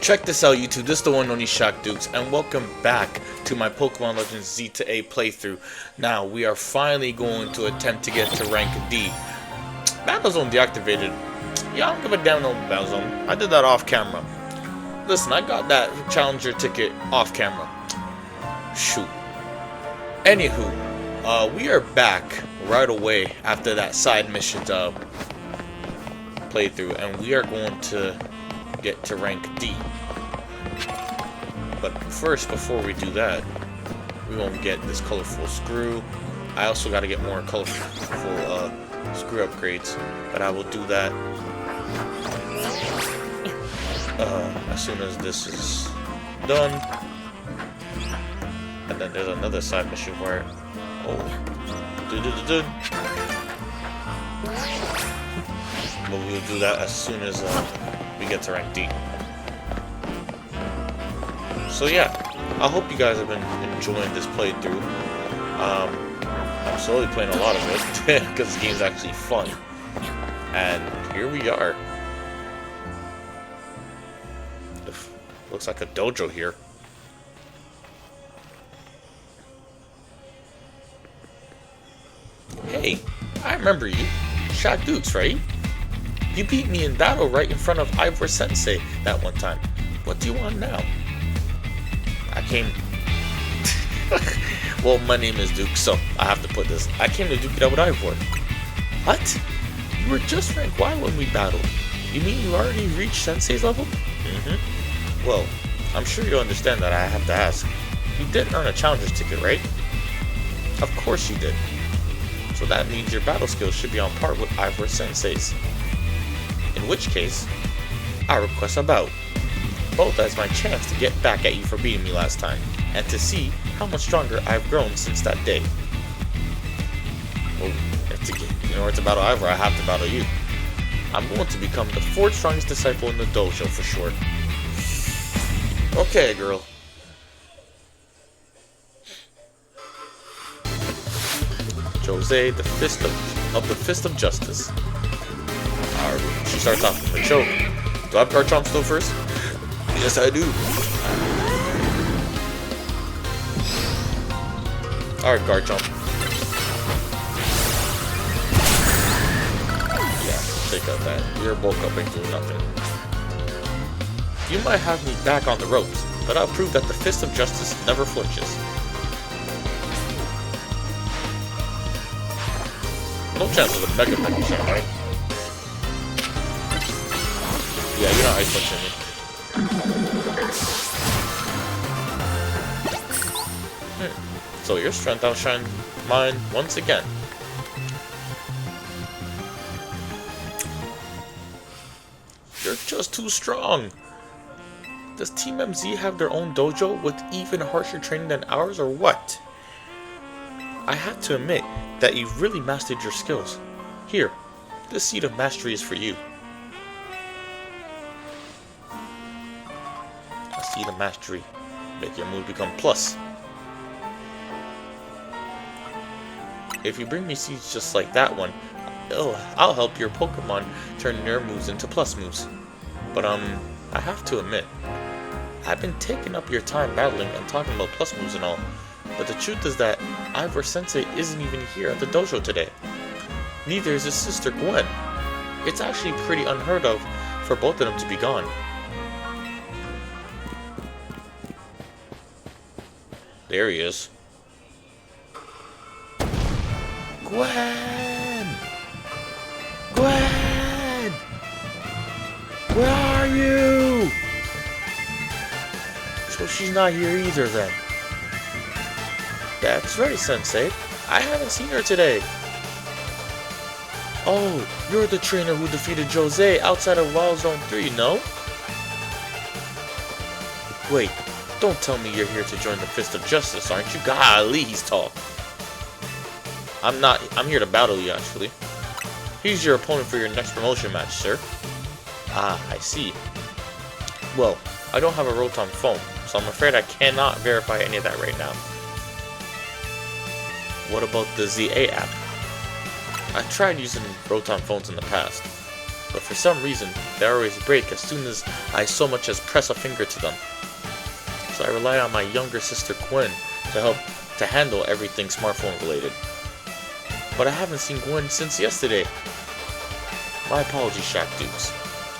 Check this out, YouTube. This is the one and only Shock Dukes, and welcome back to my Pokemon Legends Z to A playthrough. Now, we are finally going to attempt to get to rank D. Battle Zone deactivated. Yeah, I don't give a damn no Battle Zone. I did that off camera. Listen, I got that Challenger ticket off camera. Shoot. Anywho, we are back right away after that side mission playthrough, and we are going to get to rank D. But first, before we do that, we're going to get this colorful screw. I also got to get more colorful screw upgrades, but I will do that as soon as this is done. And then there's another side mission where, but we'll do that as soon as we get to rank D. So yeah, I hope you guys have been enjoying this playthrough. I'm slowly playing a lot of it because the game's actually fun. And here we are. Looks like a dojo here. Hey, I remember you. Shock Dukes, right? You beat me in battle right in front of Ivor Sensei that one time. What do you want now? I came... Well, my name is Duke, so I have to put this. I came to duke it out with Ivor. What? You were just rank Y when we battled. You mean you already reached Sensei's level? Mm-hmm. Well, I'm sure you'll understand that I have to ask. You did earn a Challenger's ticket, right? Of course you did. So that means your battle skills should be on par with Ivor Sensei's. In which case, I request a bout. Both as my chance to get back at you for beating me last time, and to see how much stronger I've grown since that day. Well, in order to battle Ivor, I have to battle you. I'm going to become the 4th strongest disciple in the dojo for short. Okay, girl. Jose, the Fist of the Fist of Justice. Alright, she starts off with a choke. Do I have Garchomp still first? Yes, I do. Alright, Garchomp. Yeah, take out that. Your bulk up ain't doing nothing. You might have me back on the ropes, but I'll prove that the Fist of Justice never flinches. No chance of a Mega Punch, right? Yeah, you're not ice punching me. So your strength outshined mine once again. You're just too strong. Does Team MZ have their own dojo with even harsher training than ours, or what? I have to admit that you've really mastered your skills. Here, this seed of mastery is for you. A seed of mastery. Make your move become plus. If you bring me seeds just like that one, I'll help your Pokemon turn their moves into plus moves. But I have to admit, I've been taking up your time battling and talking about plus moves and all. But the truth is that Ivor Sensei isn't even here at the dojo today. Neither is his sister Gwynn. It's actually pretty unheard of for both of them to be gone. There he is. Gwynn! Gwynn! Where are you? So she's not here either then. That's right, Sensei. I haven't seen her today. Oh, you're the trainer who defeated Jose outside of Wild Zone 3, no? Wait, don't tell me you're here to join the Fist of Justice, aren't you? Golly, he's tall. I'm here to battle you, actually. He's your opponent for your next promotion match, sir. Ah, I see. Well, I don't have a Rotom phone, so I'm afraid I cannot verify any of that right now. What about the ZA app? I tried using Rotom phones in the past. but for some reason, they always break as soon as I so much as press a finger to them. So I rely on my younger sister Gwynn to help to handle everything smartphone related. But I haven't seen Gwynn since yesterday. My apologies, Shack Dukes.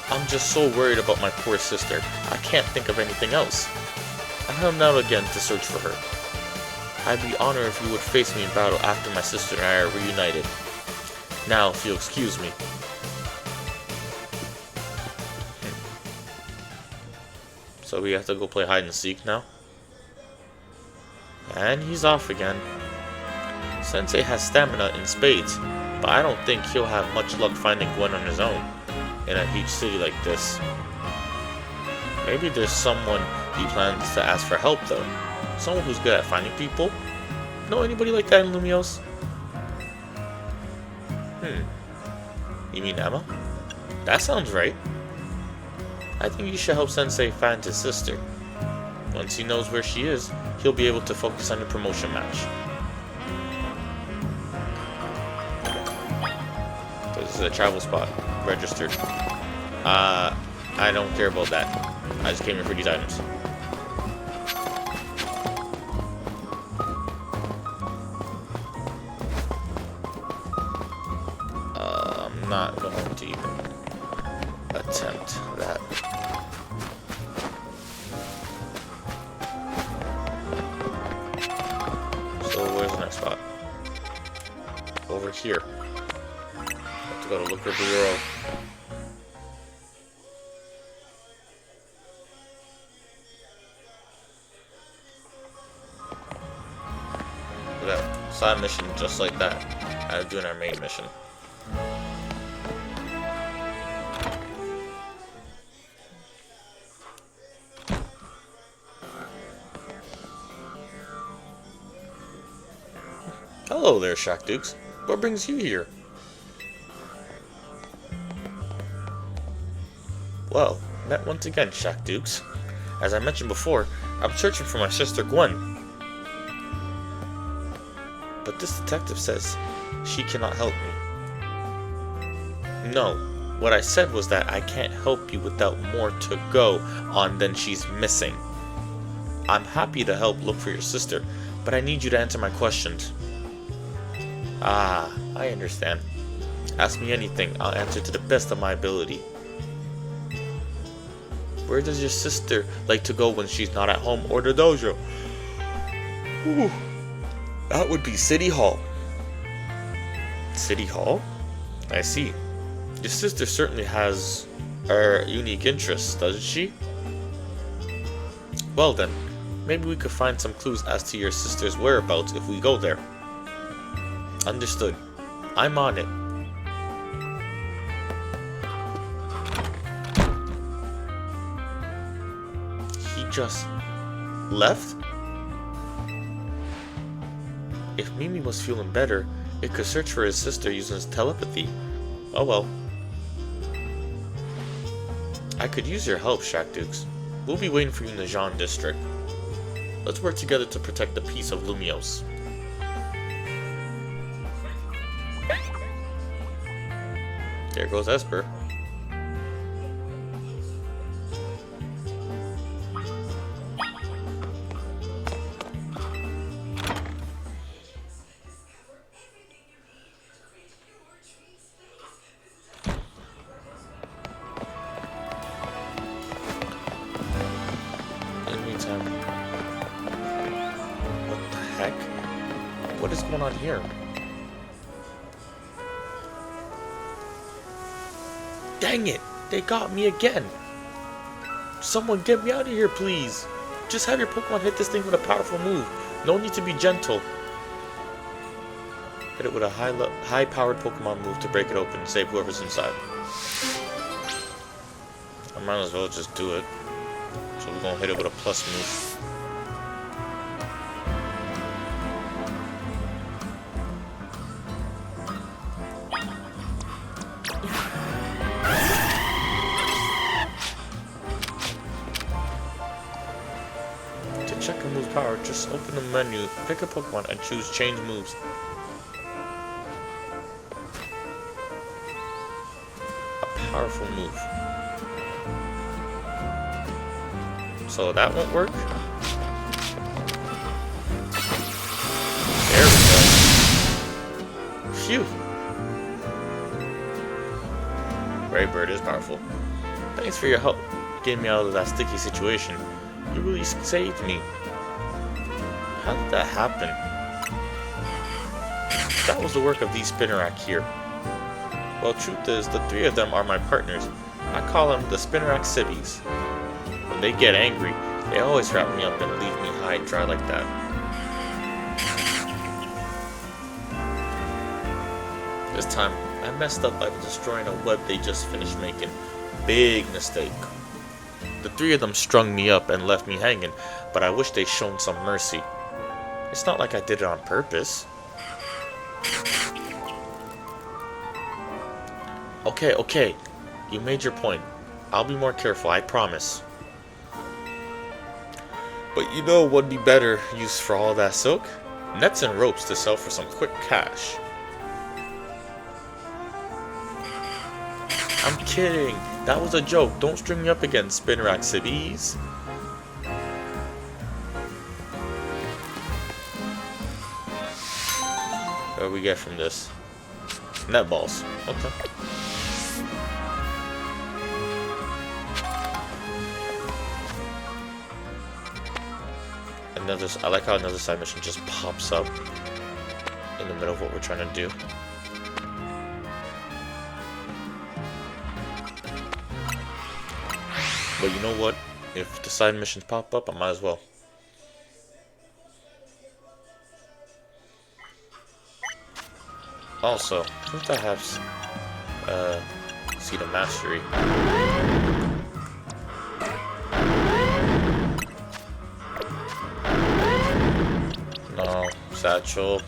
I'm just so worried about my poor sister, I can't think of anything else. I head out again to search for her. I'd be honored if you would face me in battle after my sister and I are reunited. Now, if you'll excuse me. So we have to go play hide and seek now. And he's off again. Sensei has stamina in spades, but I don't think he'll have much luck finding Gwynn on his own in a huge city like this. Maybe there's someone he plans to ask for help though. Someone who's good at finding people. Know anybody like that in Lumiose? You mean Emma? That sounds right. I think you should help Sensei find his sister. Once he knows where she is, he'll be able to focus on the promotion match. This is a travel spot. Registered. I don't care about that. I just came here for these items. I'm not going to even attempt that. So where's the next spot? Over here. Have to go to Liquor Bureau. Side mission just like that, as doing our main mission. Hello there, Shack Dukes. What brings you here? Well, met once again, Shack Dukes. As I mentioned before, I'm searching for my sister Gwynn. But this detective says she cannot help me. No, what I said was that I can't help you without more to go on than she's missing. I'm happy to help look for your sister, but I need you to answer my questions. Ah, I understand. Ask me anything, I'll answer to the best of my ability. Where does your sister like to go when she's not at home or the dojo? Ooh. That would be City Hall. City Hall? I see. Your sister certainly has her unique interests, doesn't she? Well then, maybe we could find some clues as to your sister's whereabouts if we go there. Understood. I'm on it. He just left? If Mimi was feeling better, it could search for his sister using his telepathy. Oh well. I could use your help, Shack Dukes. We'll be waiting for you in the Jean district. Let's work together to protect the peace of Lumiose. There goes Esper. What the heck? What is going on here? Dang it! They got me again! Someone get me out of here, please! Just have your Pokemon hit this thing with a powerful move. No need to be gentle. Hit it with a high-powered Pokemon move to break it open and save whoever's inside. I might as well just do it. So we're gonna hit it with a plus move. To check a move's power, just open the menu, pick a Pokemon, and choose Change Moves. A powerful move. So that won't work. There we go. Phew. Brave Bird is powerful. Thanks for your help getting me out of that sticky situation. You really saved me. How did that happen? That was the work of these Spinnerack here. Well, truth is, the three of them are my partners. I call them the Spinnerack Civvies. When they get angry, they always wrap me up and leave me high and dry like that. This time, I messed up by destroying a web they just finished making. Big mistake. The three of them strung me up and left me hanging, but I wish they'd shown some mercy. It's not like I did it on purpose. Okay. You made your point. I'll be more careful, I promise. But you know what'd be better use for all that silk? Nets and ropes to sell for some quick cash. I'm kidding. That was a joke. Don't string me up again, Spinnerack Civvies. What do we get from this? Net balls. Okay. I like how another side mission just pops up in the middle of what we're trying to do. But you know what? If the side missions pop up, I might as well. Also, since I have Seed of Mastery, no satchel.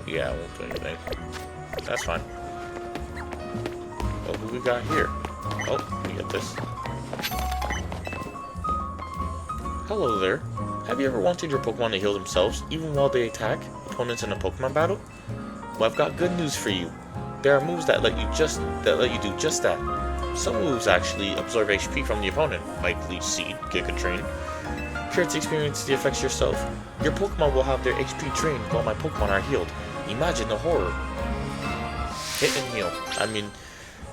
Yeah, I won't do anything. That's fine. Oh, who we got here? Oh, we get this. Hello there. Have you ever wanted your Pokemon to heal themselves, even while they attack opponents in a Pokemon battle? Well, I've got good news for you. There are moves that let you do just that. Some moves actually absorb HP from the opponent, like Leech Seed, Giga Drain. Here to experience the effects yourself. Your Pokemon will have their HP drained while my Pokemon are healed. Imagine the horror. Hit and heal. I mean,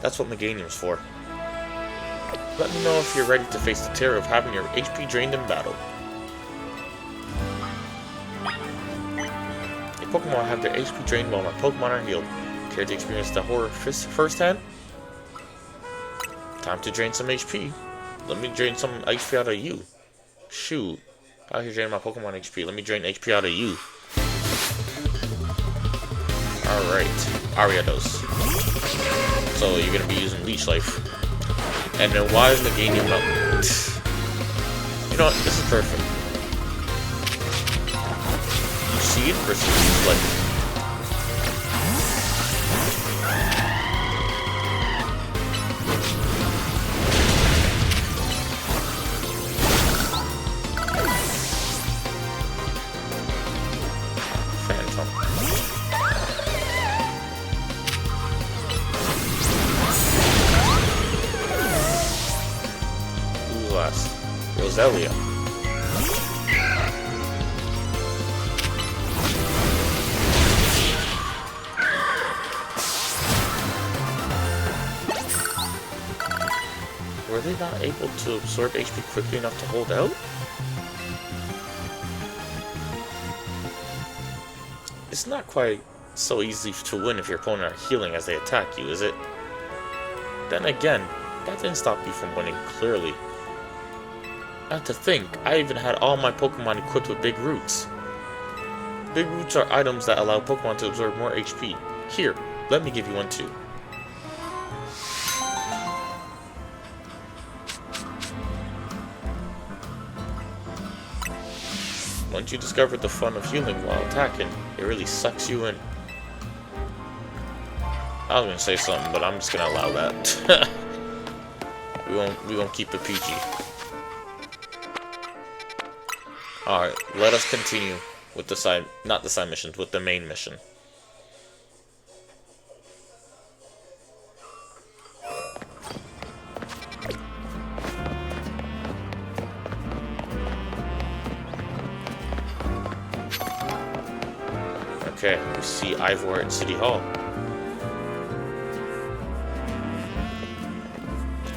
that's what Meganium's for. Let me know if you're ready to face the terror of having your HP drained in battle. Your Pokemon will have their HP drained while my Pokemon are healed. Care to experience the horror firsthand? Time to drain some HP. Let me drain some HP out of you. Shoot. Out here draining my Pokemon HP. Let me drain HP out of you. Alright. Ariados. So you're gonna be using Leech Life. And then why is Meganium not... You know what? This is perfect. You see it versus Leech Life. Roselia. Were they not able to absorb HP quickly enough to hold out? It's not quite so easy to win if your opponent are healing as they attack you, is it? Then again, that didn't stop you from winning, clearly. And to think, I even had all my Pokemon equipped with Big Roots. Big Roots are items that allow Pokemon to absorb more HP. Here, let me give you one too. Once you discover the fun of healing while attacking, it really sucks you in. I was gonna say something, but I'm just gonna allow that. We won't keep it PG. Alright, let us continue with the side, not the side missions, with the main mission. Okay, we see Ivor at City Hall.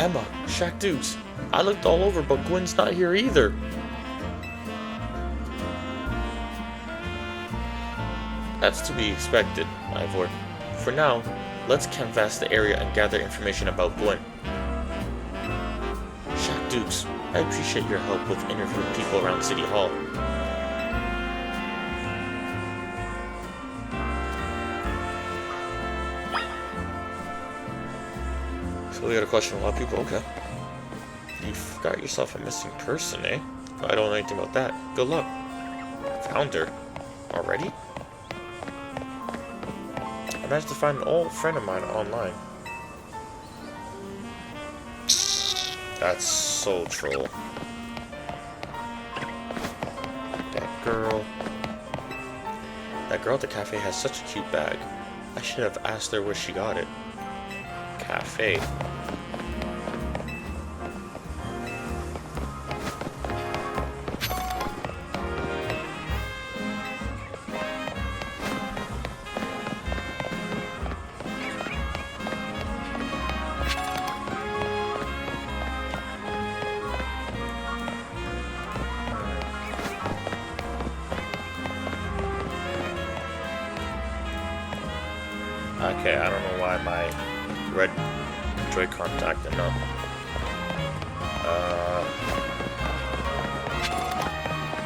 Emma, Shaq Dukes. I looked all over, but Gwynn's not here either. That's to be expected, Ivor. For now, let's canvass the area and gather information about Gwynn. Shaq Dukes, I appreciate your help with interviewing people around City Hall. So we got a question of a lot of people, okay. You've got yourself a missing person, eh? I don't know anything about that. Good luck. Found her. Already? I managed to find an old friend of mine online. That's so troll. That girl at the cafe has such a cute bag. I should have asked her where she got it. Cafe. Okay, I don't know why my red Joy-Con acting up.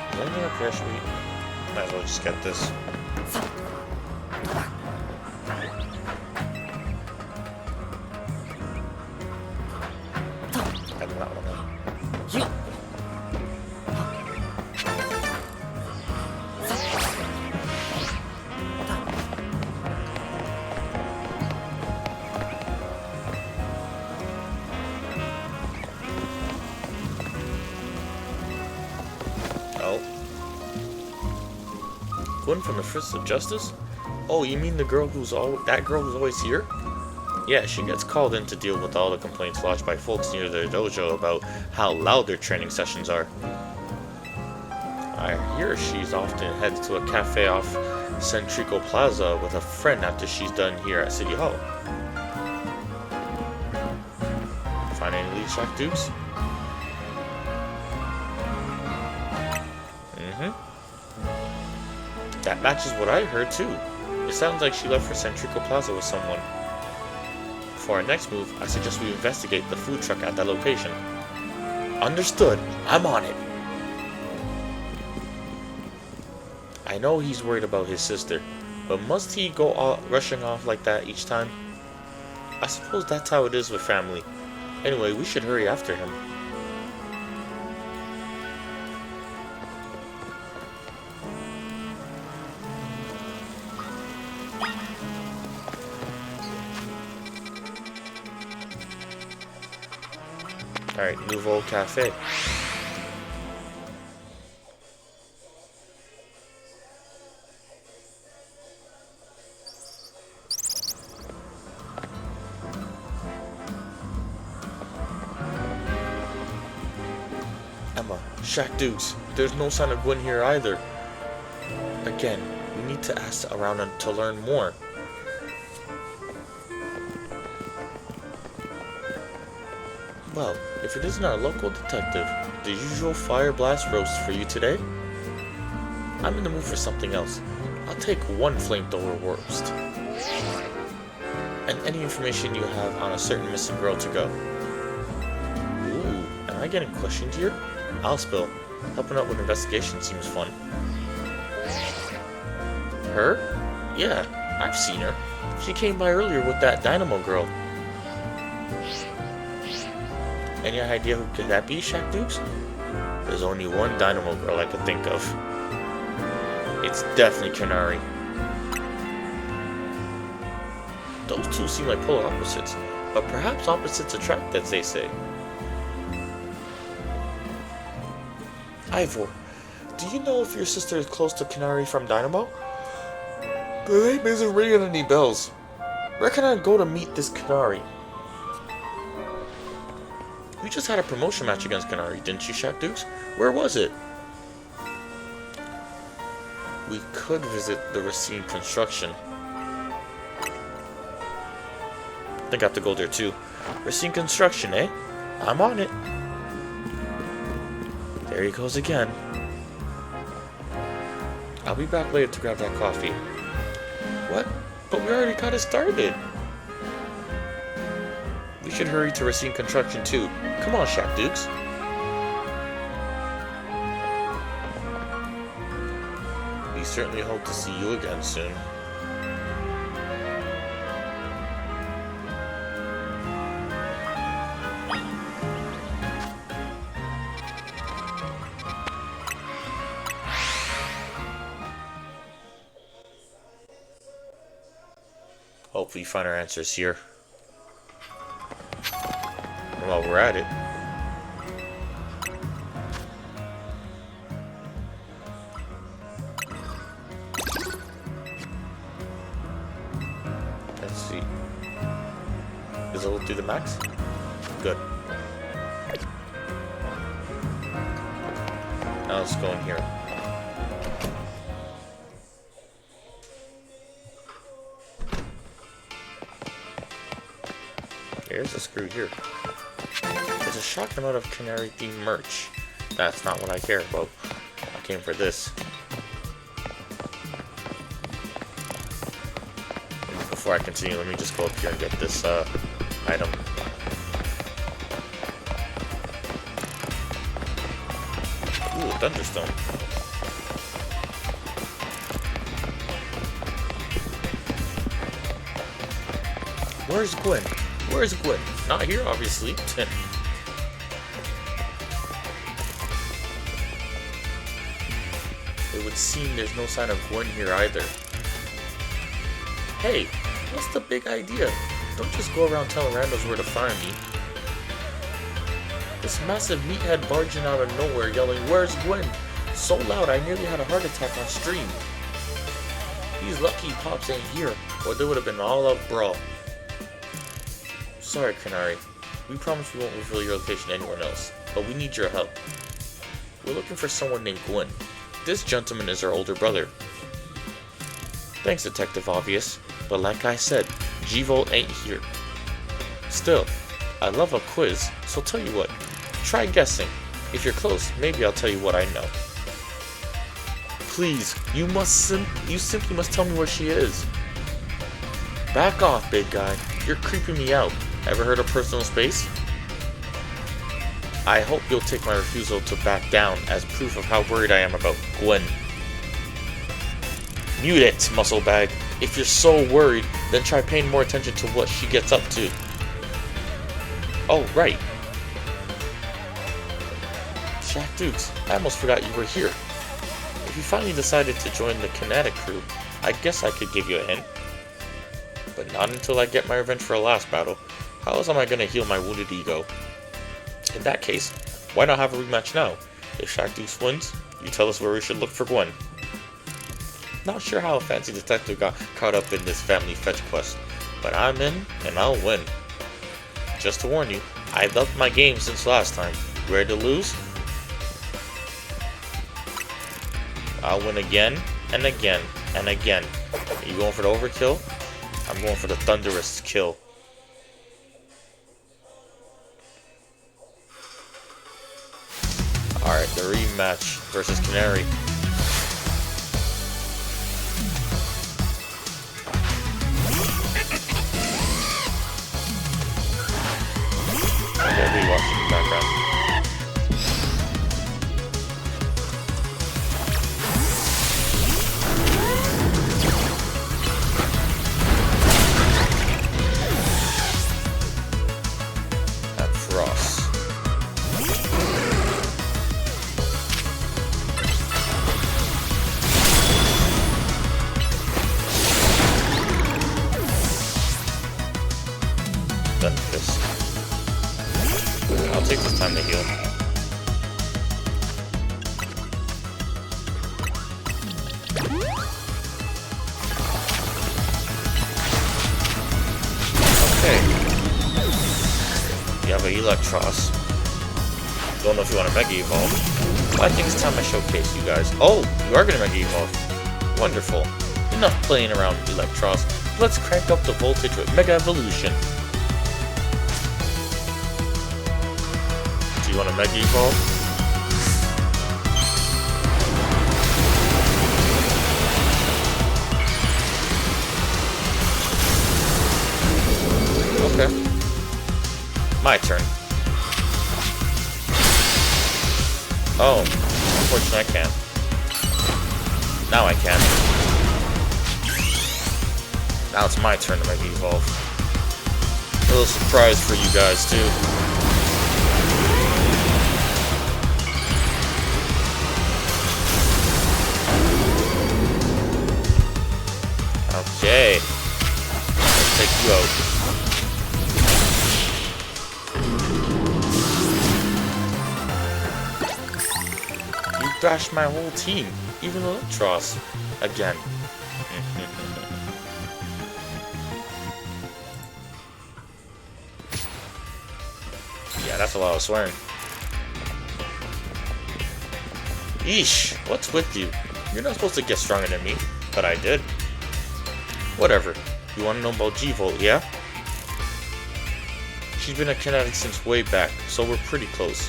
Is there anything up here? Should we? Might as well just get this. I do not want to. Gwynn from the Fist of Justice? Oh, you mean the girl that girl who's always here? Yeah, she gets called in to deal with all the complaints lodged by folks near their dojo about how loud their training sessions are. I hear she's often heads to a cafe off Centrico Plaza with a friend after she's done here at City Hall. Find any leads, Shaq Dukes? That matches what I heard too. It sounds like she left for Centrico Plaza with someone. For our next move, I suggest we investigate the food truck at that location. Understood. I'm on it. I know he's worried about his sister, but must he go rushing off like that each time? I suppose that's how it is with family. Anyway, we should hurry after him. Alright, Nouveau Cafe. Emma, Shaq Dukes, there's no sign of Gwynn here either. Again, we need to ask around to learn more. Well, if it isn't our local detective, the usual fire blast roast for you today? I'm in the mood for something else. I'll take one flamethrower roast. And any information you have on a certain missing girl to go. Ooh, am I getting questioned here? I'll spill. Helping out with investigation seems fun. Her? Yeah, I've seen her. She came by earlier with that Dynamo girl. Any idea who could that be, Shaq Dukes? There's only one Dynamo girl I could think of. It's definitely Canari. Those two seem like polar opposites, but perhaps opposites attract, as they say. Ivor, do you know if your sister is close to Canari from Dynamo? The name isn't ringing any bells. Where can I go to meet this Canari? We just had a promotion match against Canari, didn't you, Shaq Dukes? Where was it? We could visit the Racine Construction. I think I have to go there too. Racine Construction, eh? I'm on it. There he goes again. I'll be back later to grab that coffee. What? But we already got it started. We should hurry to Racine Construction too. Come on, Shaq Dukes. We certainly hope to see you again soon. Hopefully find our answers here. And while we're at it, let's see. Does it look through the max? Good. Now let's go in here. Here's a screw here. There's a shocking amount of Canari themed merch. That's not what I care about. I came for this. Before I continue, let me just go up here and get this item. Ooh, a thunderstone. Where's Gwynn? Where's Gwynn? Not here, obviously. It would seem there's no sign of Gwynn here either. Hey, what's the big idea? Don't just go around telling randos where to find me. This massive meathead barging out of nowhere yelling, "Where's Gwynn?" So loud I nearly had a heart attack on stream. He's lucky Pops ain't here, or there would have been an all-out brawl. Sorry, Canari. We promise we won't reveal your location to anyone else, but we need your help. We're looking for someone named Gwynn. This gentleman is our older brother. Thanks, Detective Obvious, but like I said, G-Volt ain't here. Still, I love a quiz, so tell you what, try guessing. If you're close, maybe I'll tell you what I know. Please, you simply must tell me where she is. Back off, big guy. You're creeping me out. Ever heard of personal space? I hope you'll take my refusal to back down as proof of how worried I am about Gwynn. Mute it, muscle bag. If you're so worried, then try paying more attention to what she gets up to. Oh, right. Shaq Dukes, I almost forgot you were here. If you finally decided to join the Kinetic crew, I guess I could give you a hint. But not until I get my revenge for our last battle. How else am I going to heal my wounded ego? In that case, why not have a rematch now? If Shaq Dukes wins, you tell us where we should look for Gwynn. Not sure how a fancy detective got caught up in this family fetch quest, but I'm in and I'll win. Just to warn you, I've upped my game since last time. Ready to lose? I'll win again and again and again. Are you going for the overkill? I'm going for the thunderous kill. Alright, the rematch versus Canari. I gotta be watching in the background. Alright, Electros. Don't know if you want to Mega Evolve. Well, I think it's time I showcase you guys. Oh, you are going to Mega Evolve. Wonderful. Enough playing around with Electros. Let's crank up the voltage with Mega Evolution. Do you want to Mega Evolve? Okay. My turn. Oh, unfortunately I can't. Now I can. Now it's my turn to Mega Evolve. A little surprise for you guys too. Okay. Let's take you out. Thrashed my whole team, even Electros, again. Yeah, that's a lot of swearing. Yeesh, what's with you? You're not supposed to get stronger than me, but I did. Whatever. You want to know about G-Volt, yeah? She's been a Canari since way back, so we're pretty close.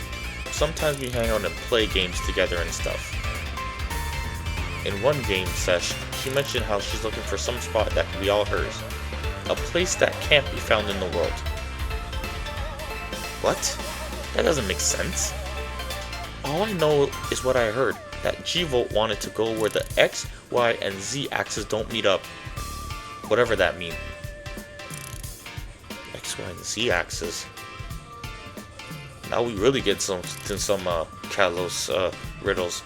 Sometimes we hang out and play games together and stuff. In one game sesh, she mentioned how she's looking for some spot that can be all hers. A place that can't be found in the world. What? That doesn't make sense. All I know is what I heard, that G-Volt wanted to go where the X, Y, and Z axes don't meet up. Whatever that means. X, Y, and Z axes. Now we really get some Kalos riddles.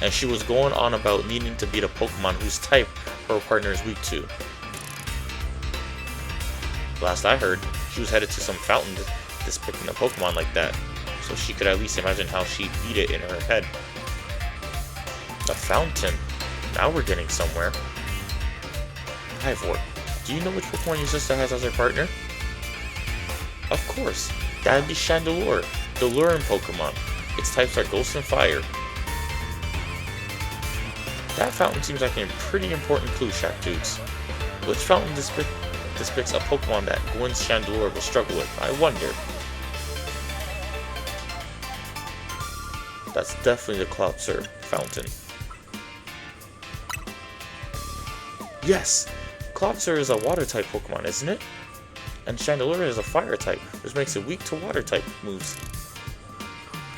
And she was going on about needing to beat a Pokemon whose type her partner is weak to. Last I heard, she was headed to some fountain depicting a Pokemon like that, so she could at least imagine how she'd beat it in her head. A fountain? Now we're getting somewhere. Ivor, do you know which Pokemon your sister has as her partner? Of course. That'd be Chandelure, the luring Pokemon. Its types are Ghost and Fire. That fountain seems like a pretty important clue, Shack Dudes. Which fountain depicts a Pokemon that Gwynn's Chandelure will struggle with? I wonder. That's definitely the Cloudsurf fountain. Yes! Cloudsurf is a water-type Pokemon, isn't it? And Chandelure is a fire type, which makes it weak to water type moves.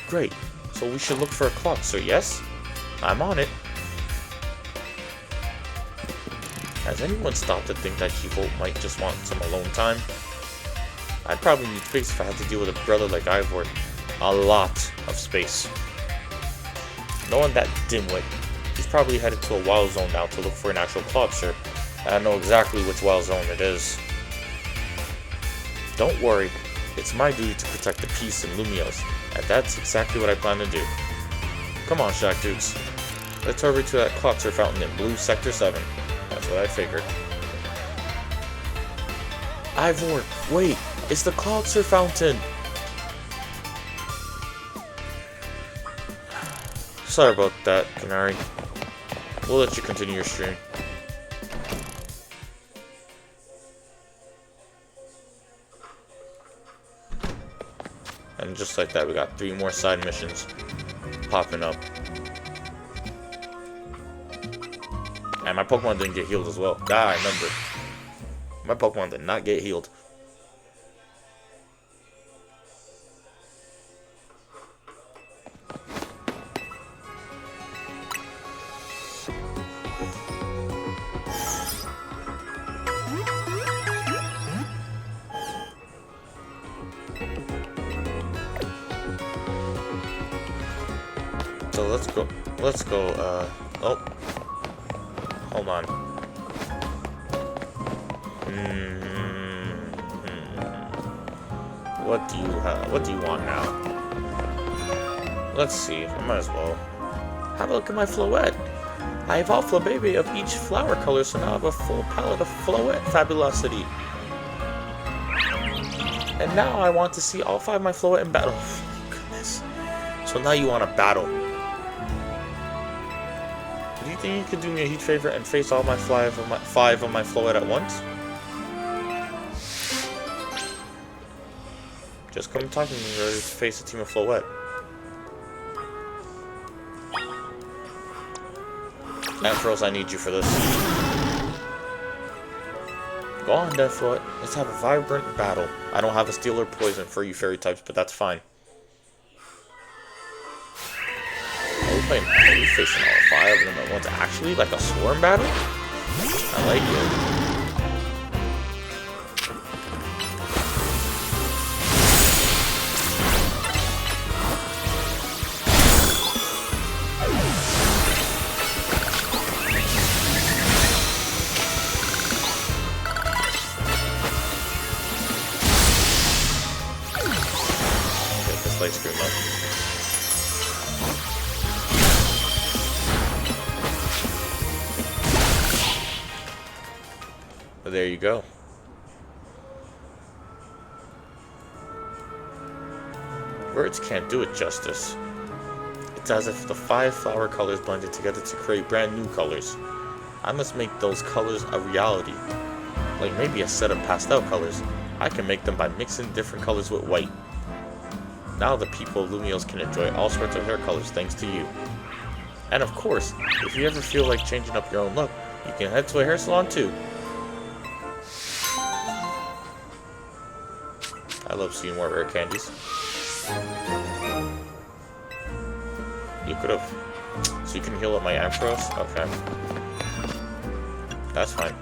Great, so we should look for a Cloudsurf, yes? I'm on it. Has anyone stopped to think that G-Volt might just want some alone time? I'd probably need space if I had to deal with a brother like Ivor. A lot of space. Knowing that dimwit, he's probably headed to a wild zone now to look for an actual Cloudsurf. I know exactly which wild zone it is. Don't worry, it's my duty to protect the peace in Lumios, and that's exactly what I plan to do. Come on, Shack Dudes. Let's hurry to that Cloudsurf fountain in Blue Sector 7. That's what I figured. Ivor, wait! It's the Cloudsurf fountain! Sorry about that, Canari. We'll let you continue your stream. And just like that, we got 3 more side missions popping up. And my Pokemon didn't get healed as well. Ah, I remember. My Pokemon did not get healed. So let's go, oh, hold on. What do you want now? Let's see, I might as well. Have a look at my Floette. I evolved Flabébé of each flower color, so now I have a full palette of Floette fabulosity. And now I want to see all 5 of my Floette in battle. Oh, goodness. So now you want to battle. Do you think you could do me a huge favor and face all my 5 of my Floette at once? Just come talk to me in order to face a team of Floette. Ampharos, I need you for this. Go on, then, Floette. Let's have a vibrant battle. I don't have a steel or poison for you fairy types, but that's fine. Are you facing all 5 of them at once? Actually, like a swarm battle? I like it. Get this light scream up. There you go. Words can't do it justice. It's as if the 5 flower colors blended together to create brand new colors. I must make those colors a reality. Like maybe a set of pastel colors. I can make them by mixing different colors with white. Now the people of Lumiose can enjoy all sorts of hair colors thanks to you. And of course, if you ever feel like changing up your own look, you can head to a hair salon too. I love seeing more rare candies. You could have. So you can heal up my Ampharos? Okay. That's fine.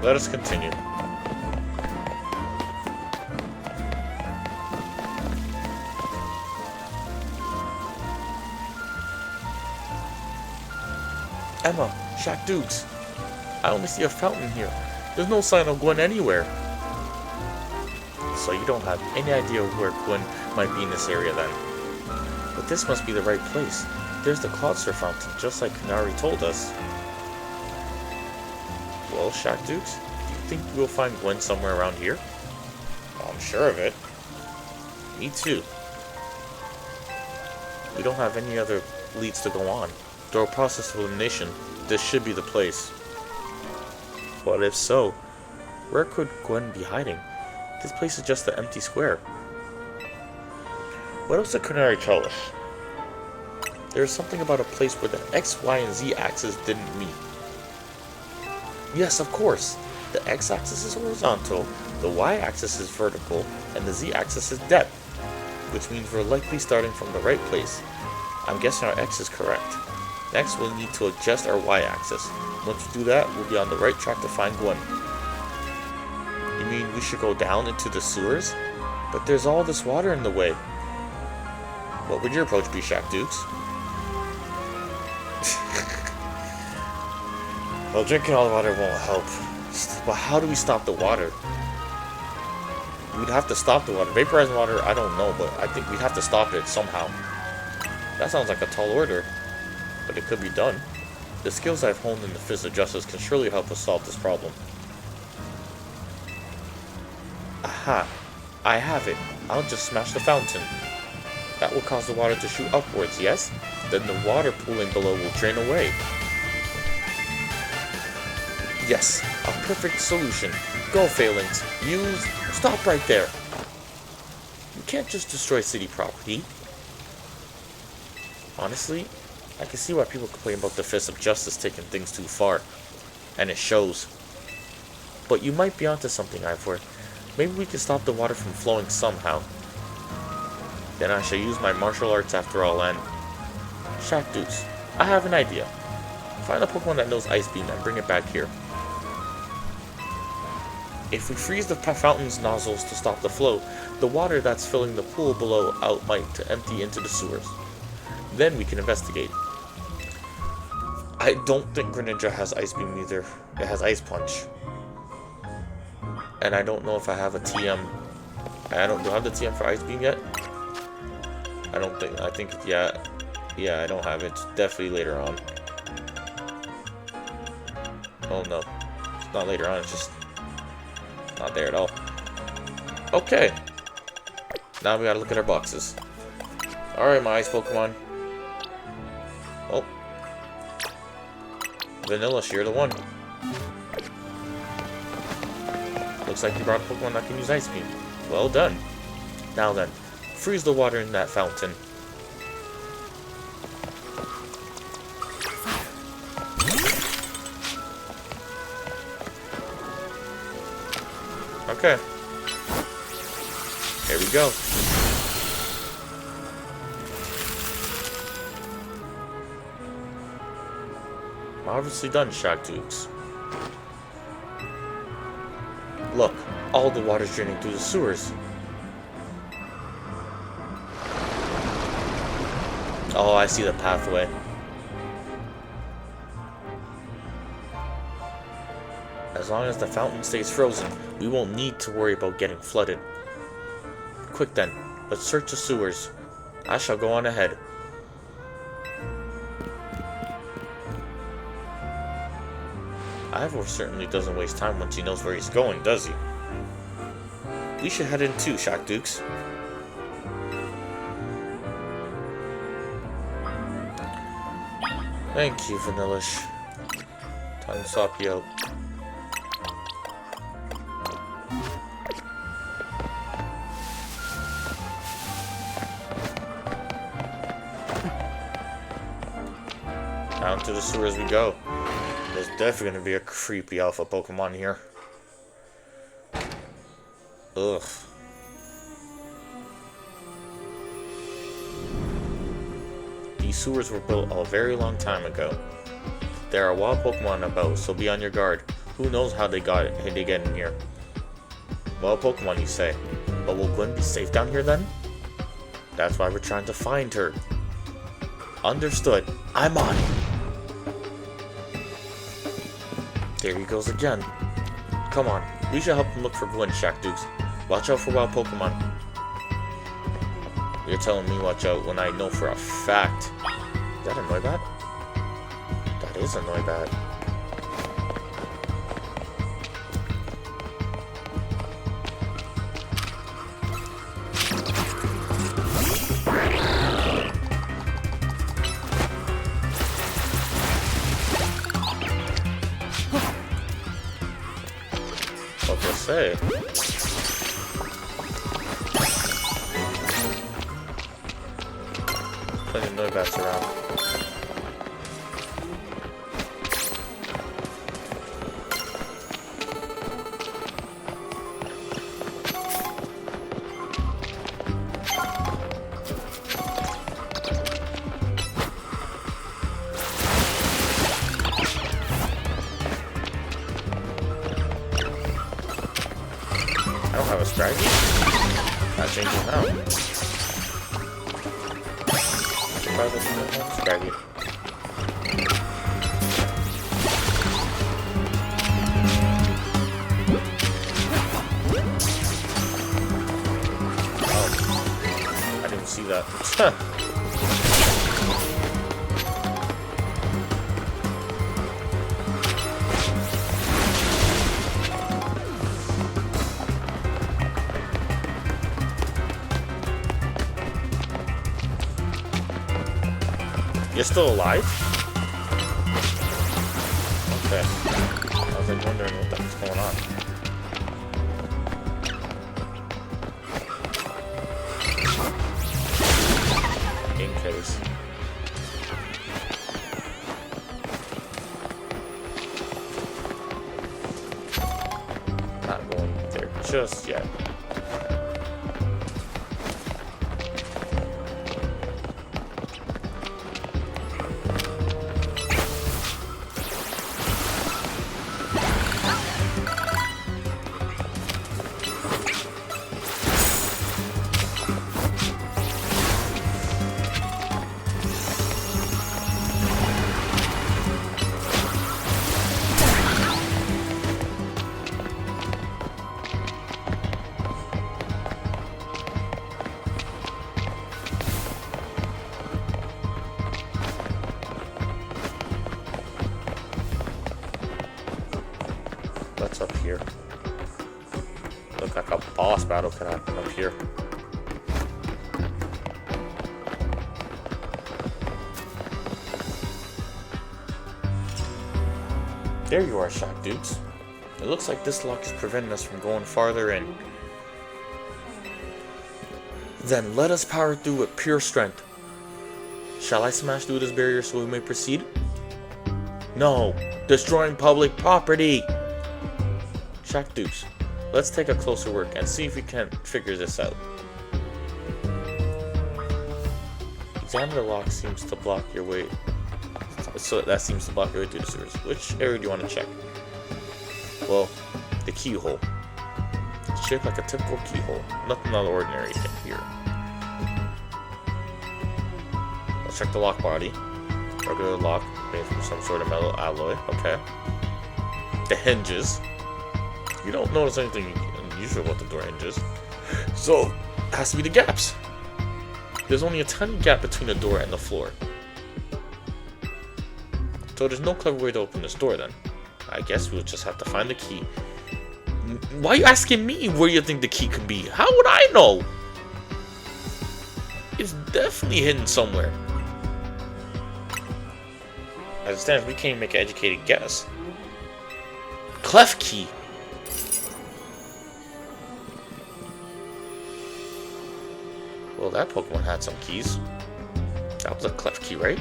Let us continue. Emma, Shaq Dukes. I only see a fountain here. There's no sign of Gwynn anywhere. So you don't have any idea where Gwynn might be in this area then. But this must be the right place. There's the Cloudster fountain, just like Canari told us. Well, Shaq Dukes, do you think we'll find Gwynn somewhere around here? Well, I'm sure of it. Me too. We don't have any other leads to go on. Through a process of elimination, this should be the place. But if so, where could Gwynn be hiding? This place is just an empty square. What else did Canari tell us? There's something about a place where the X, Y, and Z axis didn't meet. Yes, of course. The X-axis is horizontal, the Y-axis is vertical, and the Z-axis is depth, which means we're likely starting from the right place. I'm guessing our X is correct. Next, we'll need to adjust our Y-axis. Once we do that, we'll be on the right track to find Gwynn. You mean we should go down into the sewers? But there's all this water in the way. What would your approach be, Shaq Dukes? Well, drinking all the water won't help. But how do we stop the water? We'd have to stop the water. Vaporizing water, I don't know, but I think we'd have to stop it somehow. That sounds like a tall order, but it could be done. The skills I've honed in the Fist of Justice can surely help us solve this problem. Aha! I have it. I'll just smash the fountain. That will cause the water to shoot upwards, yes? Then the water pooling below will drain away. Yes, a perfect solution. Go, Phalanx. Use... Stop right there. You can't just destroy city property. Honestly, I can see why people complain about the Fist of Justice taking things too far. And it shows. But you might be onto something, Ivor. Maybe we can stop the water from flowing somehow. Then I shall use my martial arts after all and... Shaq Dukes, I have an idea. Find a Pokemon that knows Ice Beam and bring it back here. If we freeze the fountain's nozzles to stop the flow, the water that's filling the pool below out might to empty into the sewers. Then we can investigate. I don't think Greninja has Ice Beam either. It has Ice Punch. And I don't know if I have a TM. Do I have the TM for Ice Beam yet? I think, yeah, I don't have it. Definitely later on. Oh no. It's not later on, it's just not there at all. Okay. Now we gotta look at our boxes. Alright, my ice Pokemon. Oh. Vanilla, you're the one. Looks like you brought a Pokemon that can use Ice Beam. Well done. Now then, freeze the water in that fountain. Okay. Here we go. Marvelously done, Shockdukes. Look, all the water's draining through the sewers. Oh, I see the pathway. As long as the fountain stays frozen, we won't need to worry about getting flooded. Quick then, let's search the sewers. I shall go on ahead. Ivor certainly doesn't waste time once he knows where he's going, does he? We should head in too, Shockdukes. Thank you, Vanillish. Time to swap you out. Down to the sewers we go. There's definitely gonna be a creepy alpha Pokemon here. Ugh. These sewers were built a very long time ago. There are wild Pokemon about, so be on your guard. Who knows how they get in here? Wild Pokemon, you say. But will Gwynn be safe down here then? That's why we're trying to find her. Understood. I'm on it. There he goes again. Come on, we should help him look for Gwynn, Shockdukes. Watch out for wild Pokemon. You're telling me watch out when I know for a fact. Is that a Noibat? That is a Noibat. What to say? Plenty of Noibats around. I don't have a strategy. That changes now. Try this strategy. Oh, I didn't see that. You're still alive? Okay. I was like wondering what the heck's going on. In case. Not going there just yet. here. Look like a boss battle could happen up here. There you are, Shock Dukes. It looks like this lock is preventing us from going farther in. Then let us power through with pure strength. Shall I smash through this barrier so we may proceed? No! Destroying public property! Shock Dukes, let's take a closer look and see if we can figure this out. Examine the lock seems to block your way. So that seems to block your way through the sewers. Which area do you want to check? Well, the keyhole. It's shaped like a typical keyhole. Nothing out of the ordinary here. Let's check the lock body. Regular lock made from some sort of metal alloy. Okay. The hinges. You don't notice anything unusual about the door hinges. So, it has to be the gaps. There's only a tiny gap between the door and the floor. So there's no clever way to open this door then. I guess we'll just have to find the key. Why are you asking me where you think the key could be? How would I know? It's definitely hidden somewhere. As it stands, we can't make an educated guess. Clef key. Well, that Pokemon had some keys. That was a clef key, right?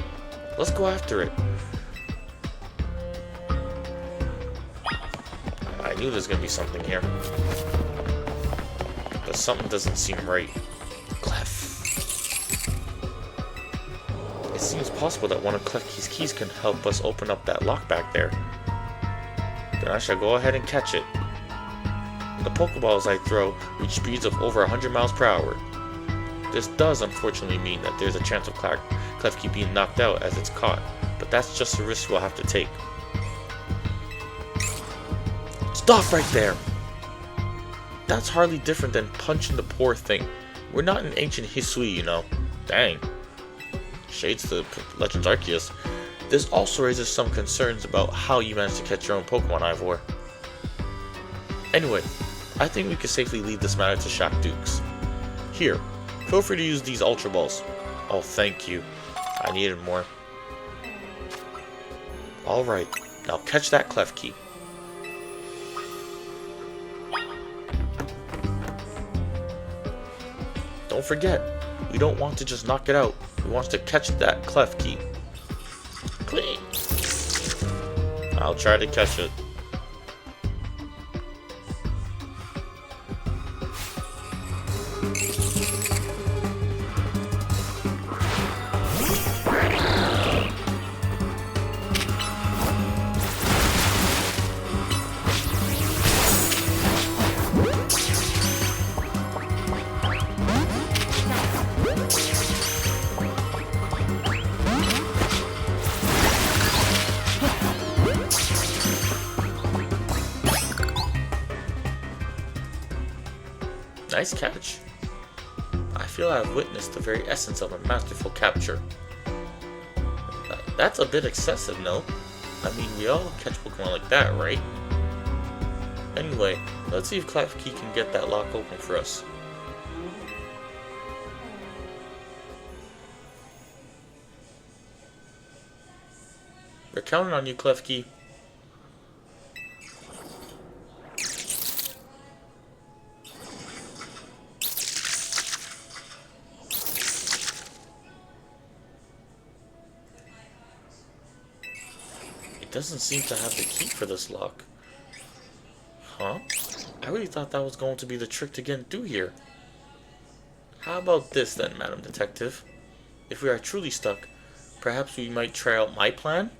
Let's go after it. I knew there's gonna be something here. But something doesn't seem right. Clef. It seems possible that one of Klefki's keys can help us open up that lock back there. Then I shall go ahead and catch it. The Pokeballs I throw reach speeds of over 100 miles per hour. This does unfortunately mean that there's a chance of Klefki being knocked out as it's caught, but that's just a risk we'll have to take. Stop right there! That's hardly different than punching the poor thing. We're not in ancient Hisui, you know. Dang. Shades to Legends Arceus. This also raises some concerns about how you managed to catch your own Pokemon, Ivor. Anyway, I think we can safely leave this matter to Shock Dukes. Here, feel free to use these Ultra Balls. Oh, thank you. I needed more. Alright, now catch that Clef Key. Don't forget, we don't want to just knock it out. We want to catch that Clef Key. Please. I'll try to catch it. Nice catch. I feel I have witnessed the very essence of a masterful capture. That's a bit excessive, no? I mean, we all catch Pokemon like that, right? Anyway, let's see if Klefki can get that lock open for us. We're counting on you, Klefki. It doesn't seem to have the key for this lock. Huh? I really thought that was going to be the trick to get through here. How about this then, Madam Detective? If we are truly stuck, perhaps we might try out my plan?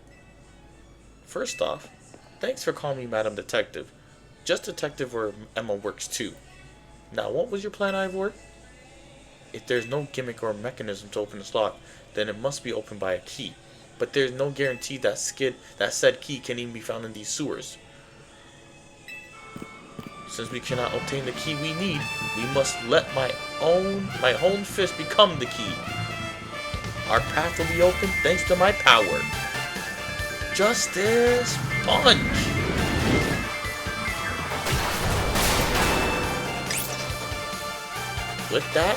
First off, thanks for calling me Madam Detective. Just Detective where Emma works too. Now, what was your plan, Ivor? If there's no gimmick or mechanism to open this lock, then it must be opened by a key. But there's no guarantee that said key can even be found in these sewers. Since we cannot obtain the key we need, we must let my own fist become the key. Our path will be open thanks to my power. Justice Punch! With that,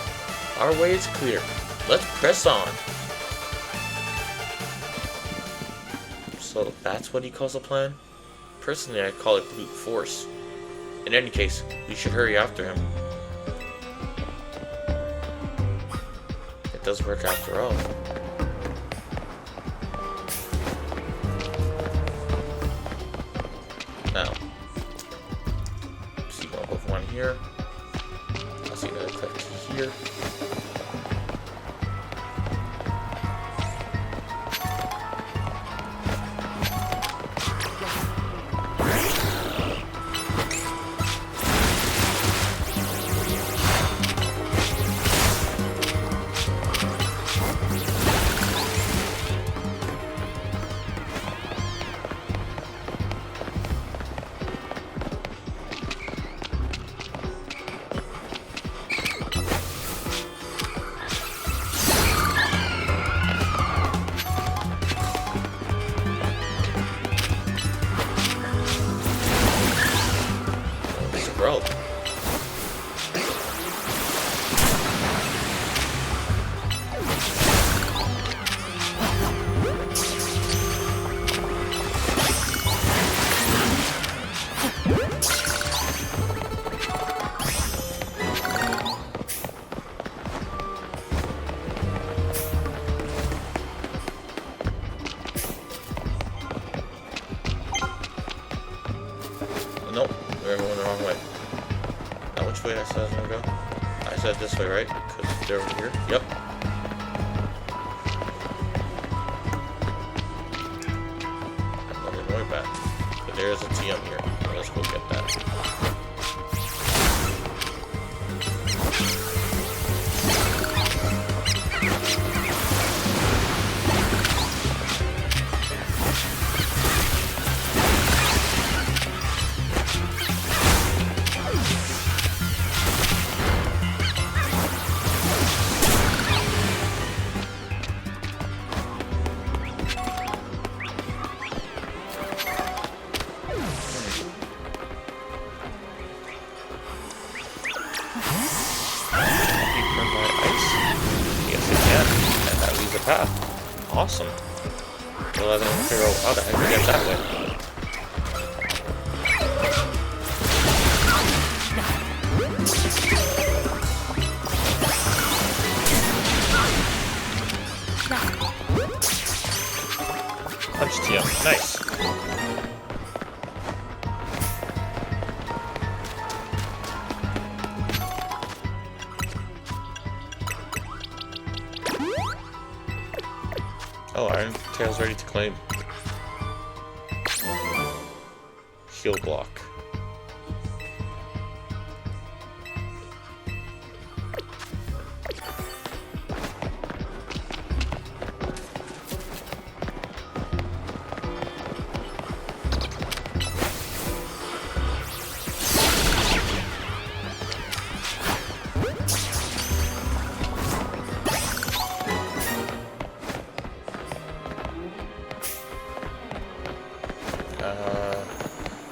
our way is clear. Let's press on. So that's what he calls a plan? Personally, I call it brute force. In any case, we should hurry after him. It does work after all. Now, see one Pokemon here. I'll see another click here. Bro. Nope, we're going the wrong way. Now which way I said I was gonna go? I said this way, right? Because they're over here. Yep. Another Noibat. But there's a TM here. Let's go get that. Path. Awesome. Well, I don't figure out how the heck to get that way. Punch TM. Nice. Oh, Iron Tail's ready to claim. Heal block.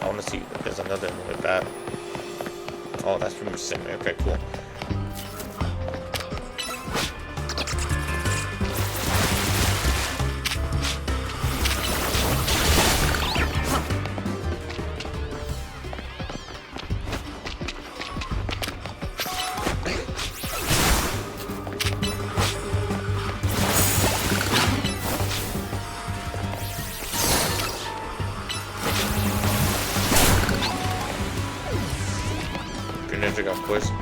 I want to see if there's another one with that. Oh, that's pretty much the same. Okay, cool. Ninja got poisoned.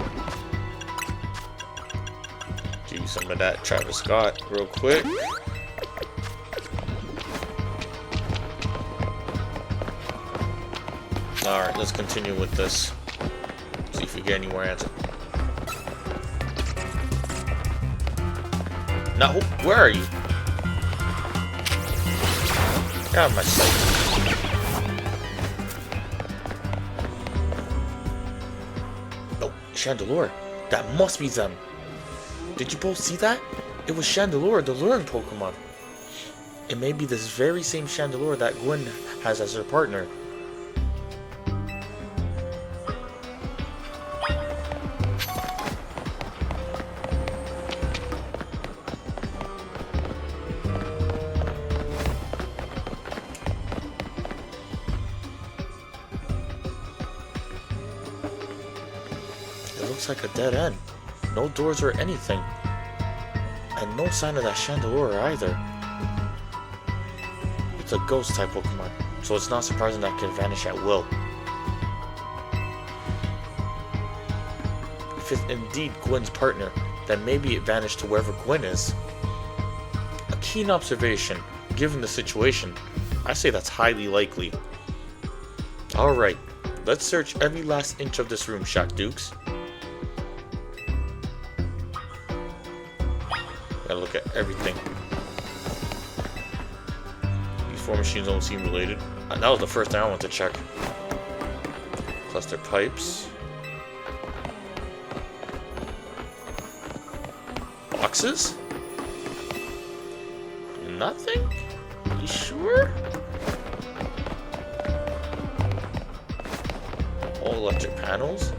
Give you some of that Travis Scott real quick. Alright, let's continue with this. See if we get any more answers. Now, where are you? Get out of my sight. Chandelure. That must be them. Did you both see that? It was Chandelure, the luring Pokemon. It may be this very same Chandelure that Gwynn has as her partner. It looks like a dead end. No doors or anything. And no sign of that chandelier either. It's a ghost type Pokemon, so it's not surprising that it can vanish at will. If it's indeed Gwynn's partner, then maybe it vanished to wherever Gwynn is. A keen observation, given the situation. I say that's highly likely. Alright, let's search every last inch of this room, Shock Dukes. Gotta look at everything. These four machines don't seem related. That was the first thing I wanted to check. Cluster pipes. Boxes? Nothing? You sure? All electric panels?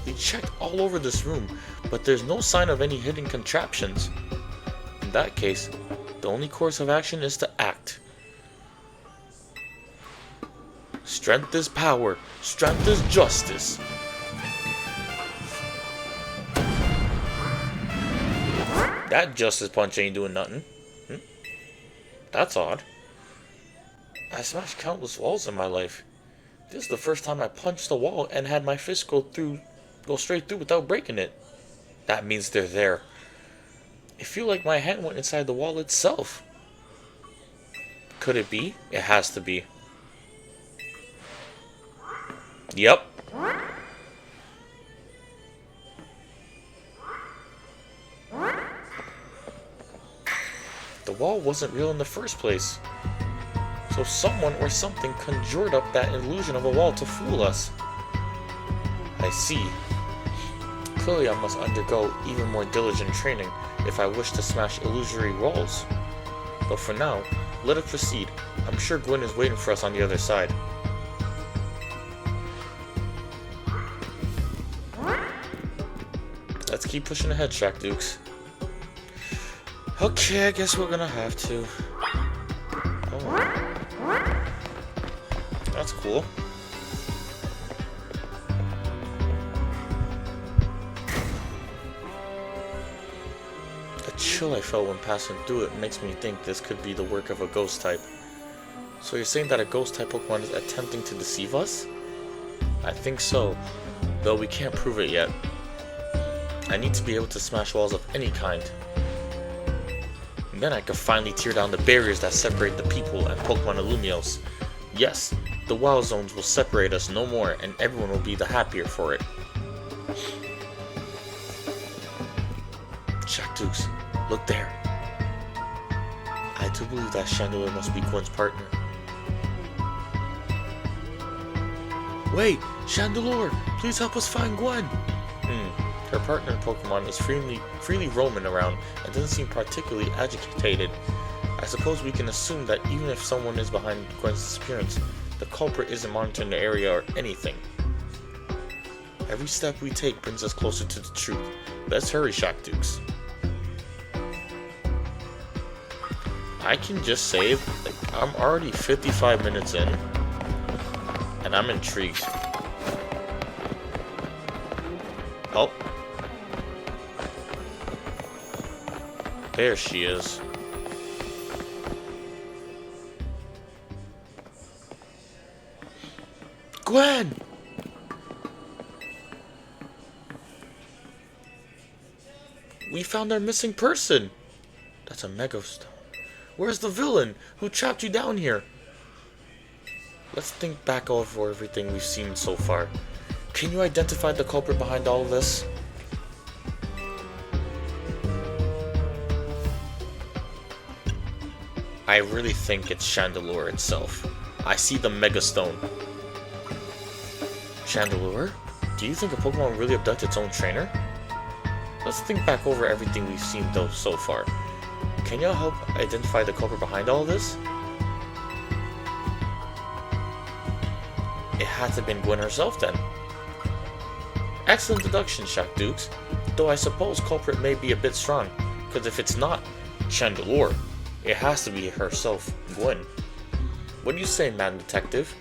We checked all over this room, but there's no sign of any hidden contraptions. In that case, the only course of action is to act. Strength is power. Strength is justice. That justice punch ain't doing nothing. That's odd. I smashed countless walls in my life. This is the first time I punched a wall and had my fist go straight through without breaking it. That means they're there. I feel like my hand went inside the wall itself. Could it be? It has to be. Yep. The wall wasn't real in the first place. So someone or something conjured up that illusion of a wall to fool us. I see. Clearly I must undergo even more diligent training if I wish to smash illusory walls. But for now, let us proceed. I'm sure Gwynn is waiting for us on the other side. Let's keep pushing ahead, Shock Dukes. Okay, I guess we're gonna have to. Oh. That's cool. The chill I felt when passing through it makes me think this could be the work of a ghost type. So you're saying that a ghost type Pokemon is attempting to deceive us? I think so, though we can't prove it yet. I need to be able to smash walls of any kind. And then I could finally tear down the barriers that separate the people and Pokemon Illumios. Yes, the wild zones will separate us no more and everyone will be the happier for it. Shock Dukes, look there. I do believe that chandelier must be Gwynn's partner. Wait, Chandelier, please help us find Gwynn. Her partner Pokemon is freely roaming around and doesn't seem particularly agitated. I suppose we can assume that even if someone is behind Gwynn's disappearance, the culprit isn't monitoring the area or anything. Every step we take brings us closer to the truth. Let's hurry, Shock Dukes. I can just say, I'm already 55 minutes in, and I'm intrigued. Oh. There she is. Gwynn! We found our missing person. That's a Megastone. Where's the villain who trapped you down here? Let's think back over everything we've seen so far. Can you identify the culprit behind all of this? I really think it's Chandelier itself. I see the Megastone. Chandelier? Do you think a Pokemon really abducted its own trainer? Let's think back over everything we've seen though so far. Can you help identify the culprit behind all this? It had to have been Gwynn herself then. Excellent deduction, Shock Dukes. Though I suppose culprit may be a bit strong, because if it's not Chandelier, it has to be herself, Gwynn. What do you say, Madam Detective?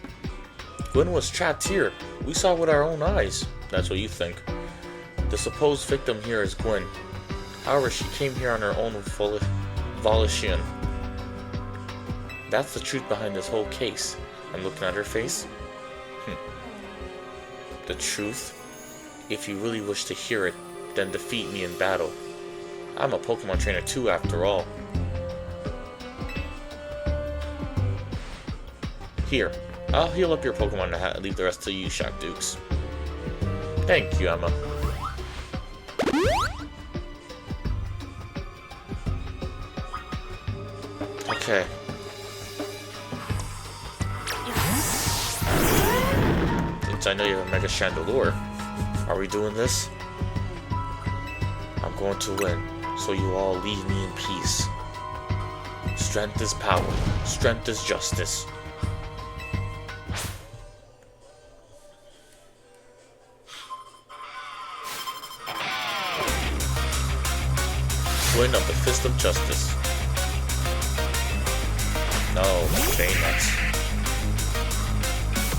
Gwynn was trapped here. We saw with our own eyes. That's what you think. The supposed victim here is Gwynn. However, she came here on her own volition. That's the truth behind this whole case. I'm looking at her face. The truth? If you really wish to hear it, then defeat me in battle. I'm a Pokemon trainer too, after all. Here, I'll heal up your Pokemon and leave the rest to you, Shackdukes. Thank you, Emma. Okay. Since I know you have a Mega Chandelure, are we doing this? I'm going to win, so you all leave me in peace. Strength is power. Strength is justice. Gwynn of the Fist of Justice. No, Baynuts.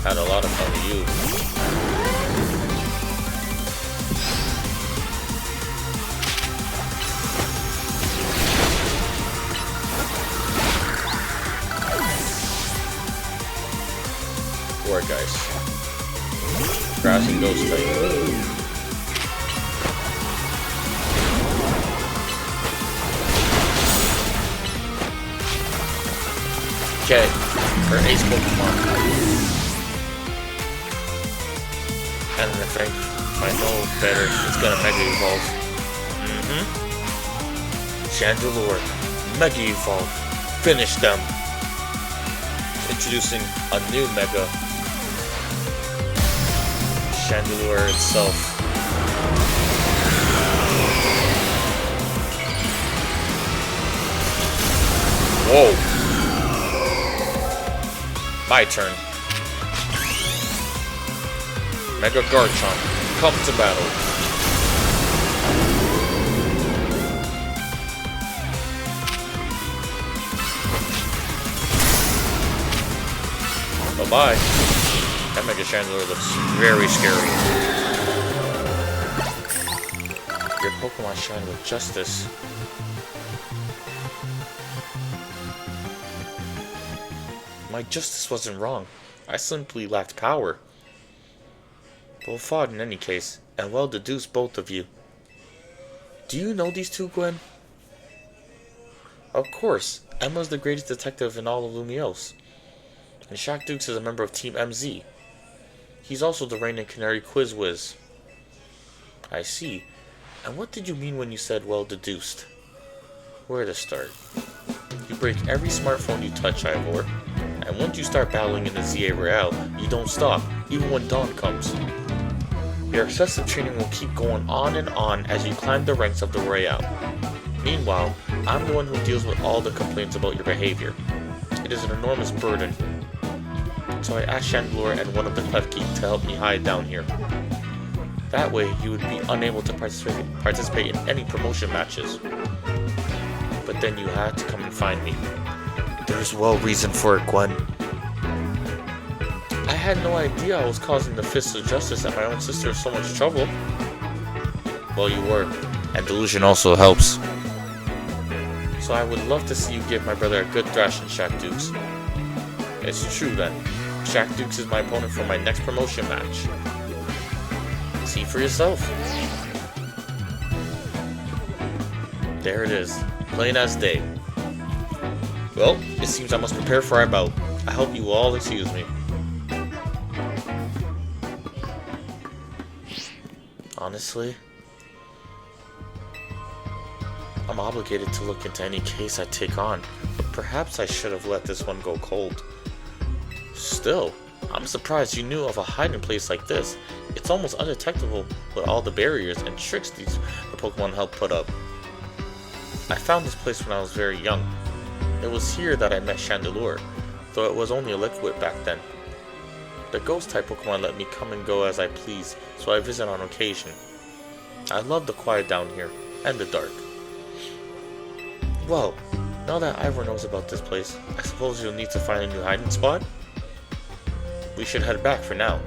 Had a lot of fun with you. Poor guys. Grass and Ghost type. Okay, her ace Pokemon. And if I know better, it's gonna Mega Evolve. Chandelure, Mega Evolve. Finish them. Introducing a new Mega. Chandelure itself. Whoa. My turn. Mega Garchomp, come to battle. Bye-bye. That Mega Chandelure looks very scary. Your Pokemon shine with justice. My justice wasn't wrong. I simply lacked power. Well fought in any case, and well deduced both of you. Do you know these two, Gwynn? Of course. Emma's the greatest detective in all of Lumiose. And Shackdukes is a member of Team MZ. He's also the reigning Canari quiz whiz. I see. And what did you mean when you said well deduced? Where to start? You break every smartphone you touch, Ivor. And once you start battling in the ZA Royale, you don't stop, even when dawn comes. Your excessive training will keep going on and on as you climb the ranks of the Royale. Meanwhile, I'm the one who deals with all the complaints about your behavior. It is an enormous burden. So I asked Chandelure and one of the Klefki to help me hide down here. That way, you would be unable to participate in any promotion matches. But then you had to come and find me. There's well reason for it, Gwynn. I had no idea I was causing the Fist of Justice and my own sister so much trouble. Well, you were, and delusion also helps. So I would love to see you give my brother a good thrashing, Shackdukes. It's true then. Shackdukes is my opponent for my next promotion match. See for yourself. There it is, plain as day. Well, it seems I must prepare for our bout. I hope you will all excuse me. Honestly, I'm obligated to look into any case I take on, but perhaps I should have let this one go cold. Still, I'm surprised you knew of a hiding place like this. It's almost undetectable with all the barriers and tricks the Pokemon help put up. I found this place when I was very young. It was here that I met Chandelure, though it was only a liquid back then. The ghost-type Pokemon let me come and go as I please, so I visit on occasion. I love the quiet down here, and the dark. Well, now that Ivor knows about this place, I suppose you'll need to find a new hiding spot? we should head back for now.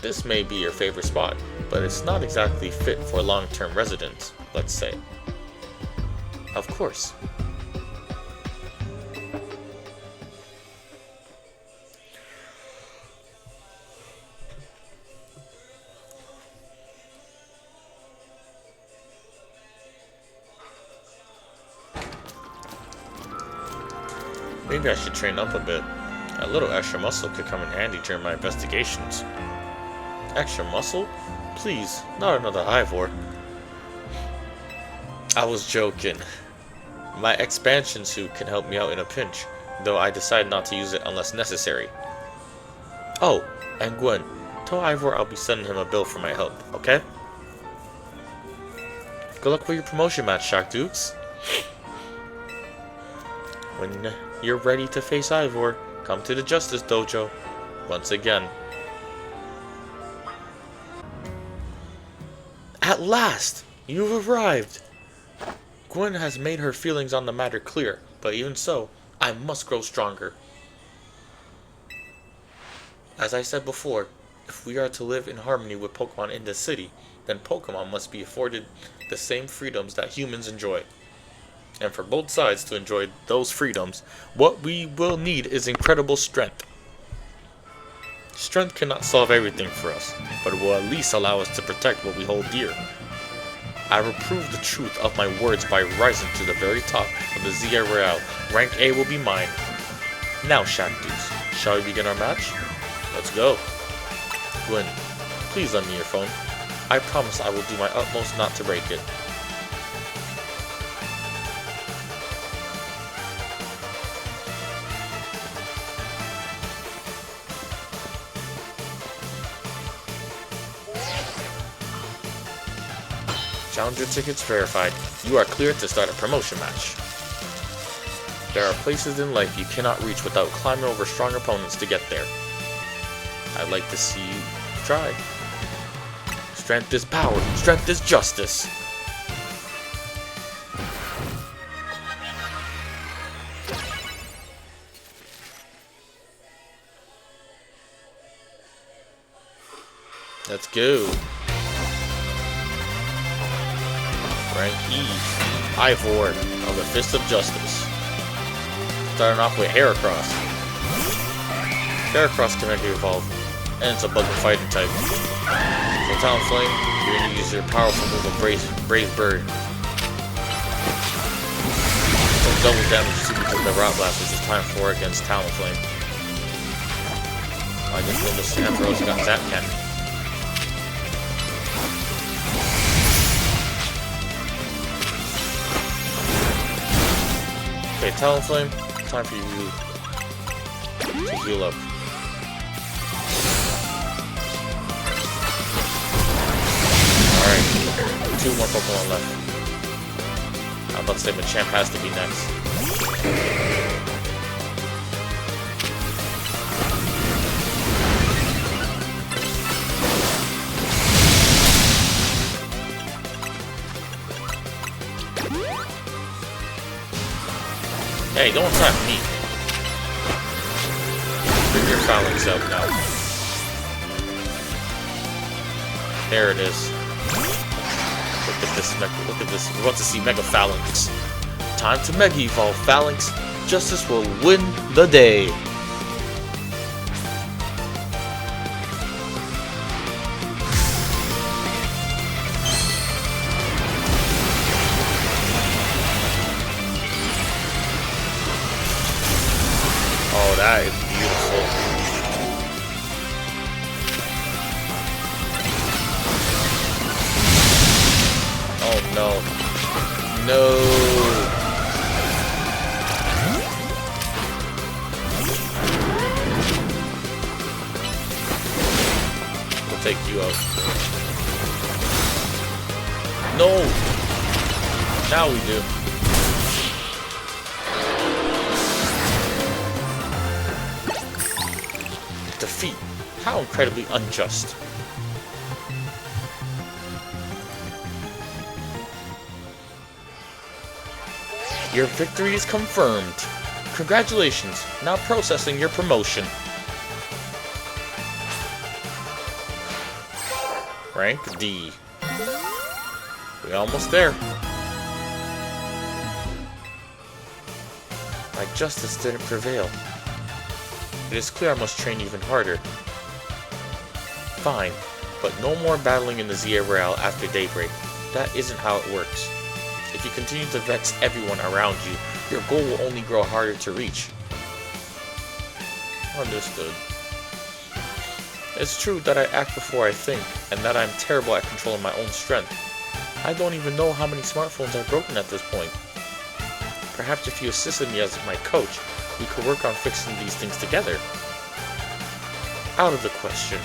This may be your favorite spot, but it's not exactly fit for long-term residents, let's say. Of course. Maybe I should train up a bit. A little extra muscle could come in handy during my investigations. Extra muscle? Please, not another Ivor. I was joking. My expansion suit can help me out in a pinch, though I decide not to use it unless necessary. Oh, and Gwynn, tell Ivor I'll be sending him a bill for my help, okay? Good luck with your promotion match, Shock Dukes. When you're ready to face Ivor, come to the Justice Dojo once again. At last! You've arrived! Gwynn has made her feelings on the matter clear, but even so, I must grow stronger. As I said before, if we are to live in harmony with Pokemon in this city, then Pokemon must be afforded the same freedoms that humans enjoy. And for both sides to enjoy those freedoms, what we will need is incredible strength. Strength cannot solve everything for us, but it will at least allow us to protect what we hold dear. I will prove the truth of my words by rising to the very top of the Zia Royale. Rank A will be mine. Now, Shaktus, shall we begin our match? Let's go. Gwynn, please lend me your phone. I promise I will do my utmost not to break it. Challenger tickets verified. You are cleared to start a promotion match. There are places in life you cannot reach without climbing over strong opponents to get there. I'd like to see you try. Strength is power. Strength is justice. Let's go. Rank E, Ivor of the Fist of Justice. Starting off with Heracross. Heracross can Mega Evolve, and it's a bug fighting type. So Talonflame, you're going to use your powerful move of Brave Bird. Some double damage super to the Rock Blast, which is time 4 against Talonflame. I just noticed Ampharos got Zap Cannon. Okay, Talonflame, time for you to heal up. Alright, 2 more Pokemon left. I'm about to say Machamp has to be next. Hey, don't attack me. Bring your Phalanx out now. There it is. Look at this, look at this. We're about to see Mega Phalanx. Time to Mega Evolve Phalanx. Justice will win the day. Oh, that is beautiful. Oh no. No. We'll take you out. No. Now we do. Defeat. How incredibly unjust. Your victory is confirmed. Congratulations. Now processing your promotion. Rank D. We're almost there. My justice didn't prevail. It is clear I must train even harder. Fine, but no more battling in the Zia Real after daybreak. That isn't how it works. If you continue to vex everyone around you, your goal will only grow harder to reach. Understood. It's true that I act before I think, and that I'm terrible at controlling my own strength. I don't even know how many smartphones are broken at this point. Perhaps if you assisted me as my coach, we could work on fixing these things together. Out of the question.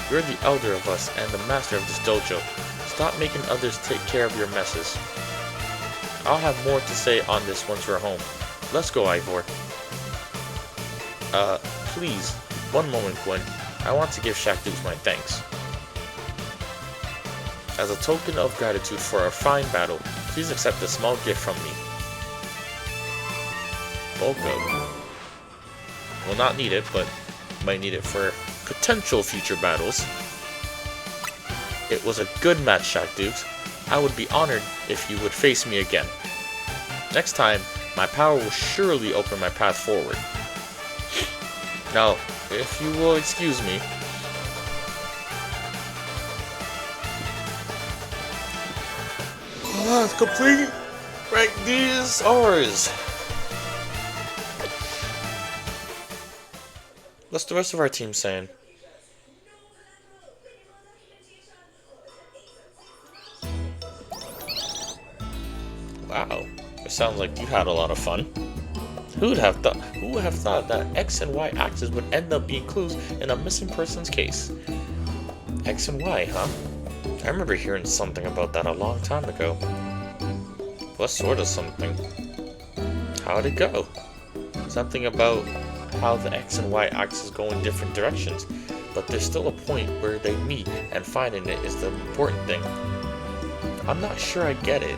You're the elder of us and the master of this dojo. Stop making others take care of your messes. I'll have more to say on this once we're home. Let's go, Ivor. Please, one moment, Gwynn. I want to give Shaq-Dukes my thanks. As a token of gratitude for our fine battle, please accept a small gift from me. Boko. Will not need it, but might need it for potential future battles. It was a good match, Shaq-Dukes. I would be honored if you would face me again. Next time, my power will surely open my path forward. Now, if you will excuse me. It's complete. Rank D is ours. What's the rest of our team saying? Wow, it sounds like you had a lot of fun. Who would have thought that X and Y axes would end up being clues in a missing person's case? X and Y, huh? I remember hearing something about that a long time ago. What sort of something? How'd it go? Something about how the X and Y axes go in different directions, but there's still a point where they meet, and finding it is the important thing. I'm not sure I get it.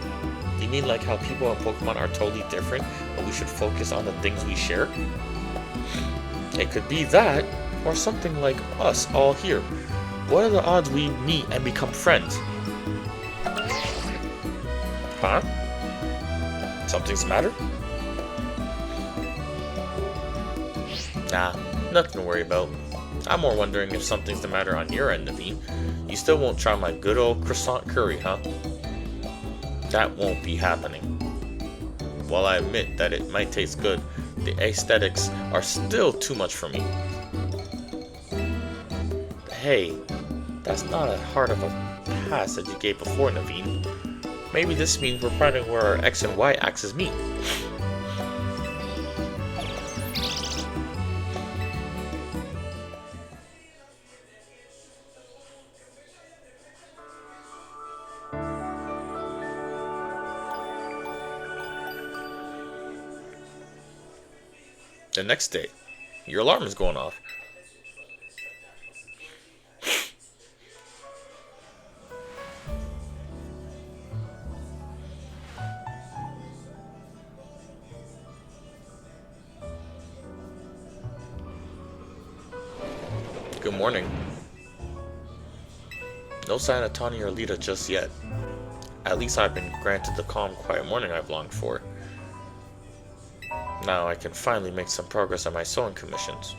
You mean like how people and Pokemon are totally different, but we should focus on the things we share? It could be that, or something like us all here. What are the odds we meet and become friends? Huh? Something's the matter? Nah, nothing to worry about. I'm more wondering if something's the matter on your end, Naveen. You still won't try my good old croissant curry, huh? That won't be happening. While I admit that it might taste good, the aesthetics are still too much for me. Hey, that's not as hard of a pass as you gave before, Naveen. Maybe this means we're finding where our X and Y axes meet. The next day, your alarm is going off. Good morning. No sign of Tawny or Lita just yet. At least I've been granted the calm, quiet morning I've longed for. Now I can finally make some progress on my sewing commissions.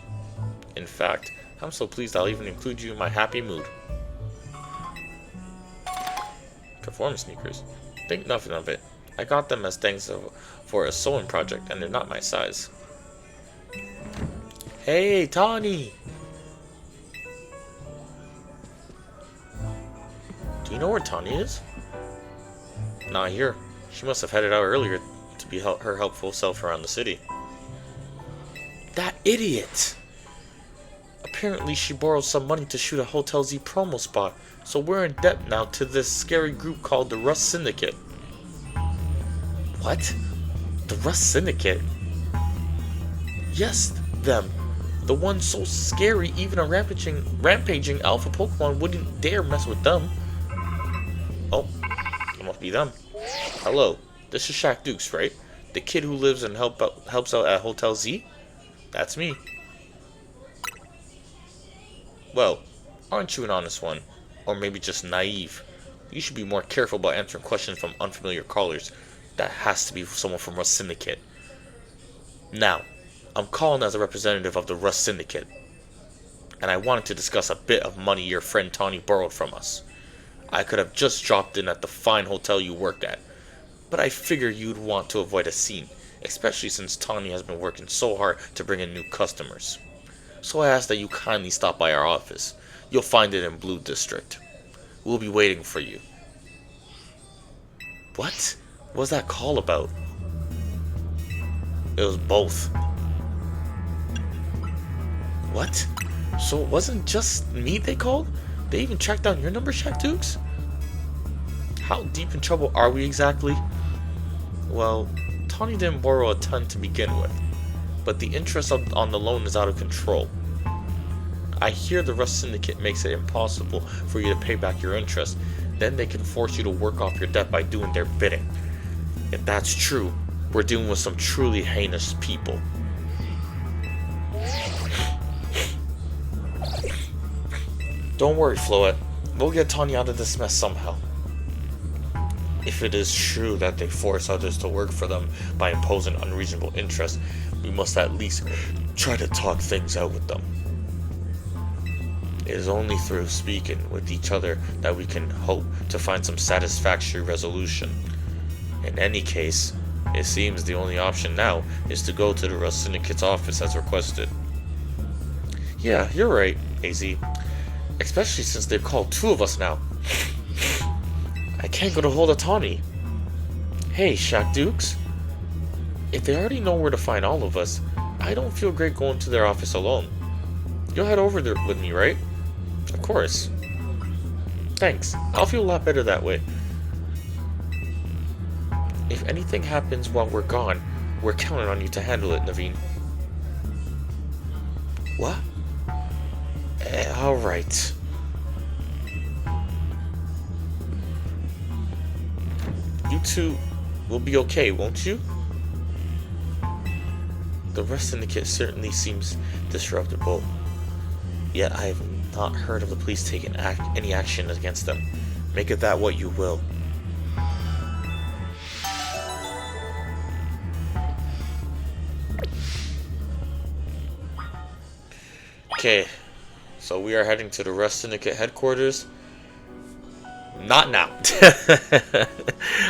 In fact, I'm so pleased I'll even include you in my happy mood. Performance sneakers. Think nothing of it. I got them as thanks for a sewing project, and they're not my size. Hey, Tawny! Do you know where Tawny is? Not here. She must have headed out earlier to be her helpful self around the city. That idiot! Apparently she borrowed some money to shoot a Hotel Z promo spot, so we're in debt now to this scary group called the Rust Syndicate. What? The Rust Syndicate? Yes, them. The ones so scary even a rampaging alpha Pokemon wouldn't dare mess with them. Oh, it must be them. Hello, this is Shaq-Dukes, right? The kid who lives and helps out at Hotel Z? That's me. Well, aren't you an honest one? Or maybe just naive. You should be more careful about answering questions from unfamiliar callers. That has to be someone from Rust Syndicate. Now, I'm calling as a representative of the Rust Syndicate, and I wanted to discuss a bit of money your friend Tawny borrowed from us. I could have just dropped in at the fine hotel you worked at, but I figured you'd want to avoid a scene, especially since Tawny has been working so hard to bring in new customers. So I ask that you kindly stop by our office. You'll find it in Blue District. We'll be waiting for you. What? What was that call about? It was both. What? So it wasn't just me they called? They even tracked down your number, Shaq Dukes? How deep in trouble are we exactly? Well, Tawny didn't borrow a ton to begin with, but the interest on the loan is out of control. I hear the Rust Syndicate makes it impossible for you to pay back your interest. Then they can force you to work off your debt by doing their bidding. If that's true, we're dealing with some truly heinous people. Don't worry, Floette. We'll get Tawny out of this mess somehow. If it is true that they force others to work for them by imposing unreasonable interest, we must at least try to talk things out with them. It is only through speaking with each other that we can hope to find some satisfactory resolution. In any case, it seems the only option now is to go to the Rust Syndicate's office as requested. Yeah, you're right, AZ. Especially since they've called two of us now. I can't get a hold of Tawny. Hey, Shaq Dukes. If they already know where to find all of us, I don't feel great going to their office alone. You'll head over there with me, right? Of course. Thanks. I'll feel a lot better that way. If anything happens while we're gone, we're counting on you to handle it, Naveen. What? Alright. You two will be okay, won't you? The Rust Syndicate certainly seems disreputable, yet I have not heard of the police taking any action against them. Make of that what you will. Okay, so we are heading to the Rust Syndicate headquarters. Not now.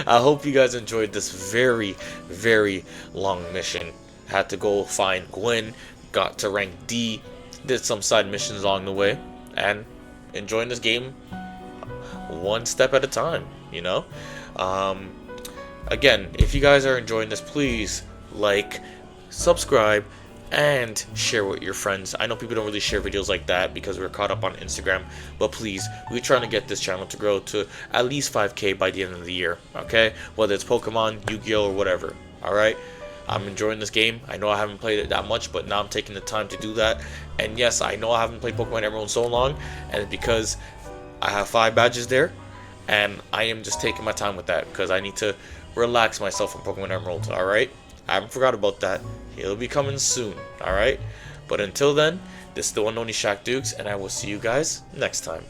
I hope you guys enjoyed this very, very long mission. Had to go find Gwynn, got to rank D, did some side missions along the way, and enjoying this game one step at a time, you know? Again, if you guys are enjoying this, please like, subscribe, and share with your friends. I know people don't really share videos like that because we're caught up on Instagram, but please, we're trying to get this channel to grow to at least 5K by the end of the year, okay? Whether it's Pokemon, Yu-Gi-Oh, or whatever, alright? I'm enjoying this game. I know I haven't played it that much, but now I'm taking the time to do that. And yes, I know I haven't played Pokemon Emerald in so long, and it's because I have 5 badges there, and I am just taking my time with that because I need to relax myself from Pokemon Emerald, alright? I haven't forgot about that. It'll be coming soon, alright? But until then, this is the one and only Shaq Dukes, and I will see you guys next time.